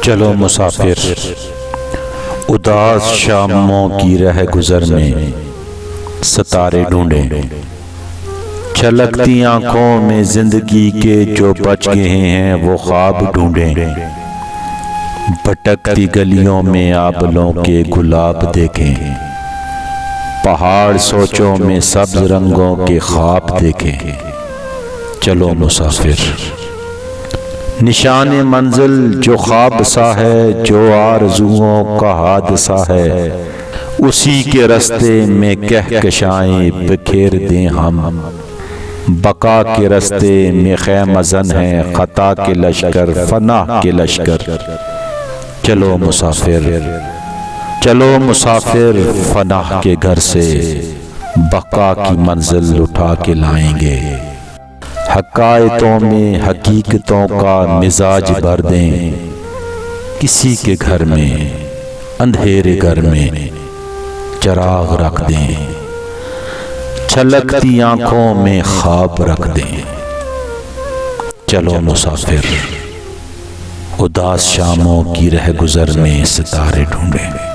چلو مسافر اداس شاموں کی رہ گزر میں ستارے ڈھونڈیں، چھلکتی آنکھوں میں زندگی کے جو بچ گئے ہیں وہ خواب ڈھونڈیں، بھٹکتی گلیوں میں آبلوں کے گلاب دیکھیں، پہاڑ سوچوں میں سبز رنگوں کے خواب دیکھیں۔ چلو مسافر نشان منزل جو خواب سا ہے، جو آرزوؤں کا حادثہ ہے، اسی کے رستے میں کہکشائیں بکھیر دیں ہم، بقا کے رستے میں خیمہ زن ہیں خطا کے لشکر، فنا کے لشکر۔ چلو مسافر چلو مسافر فنا کے گھر سے بقا کی منزل اٹھا کے لائیں گے، حقائقوں میں حقیقتوں کا مزاج بھر دیں، کسی کے گھر میں اندھیرے گھر میں چراغ رکھ دیں، چھلکتی آنکھوں میں خواب رکھ دیں۔ چلو مسافر اداس شاموں کی رہ گزر میں ستارے ڈھونڈیں۔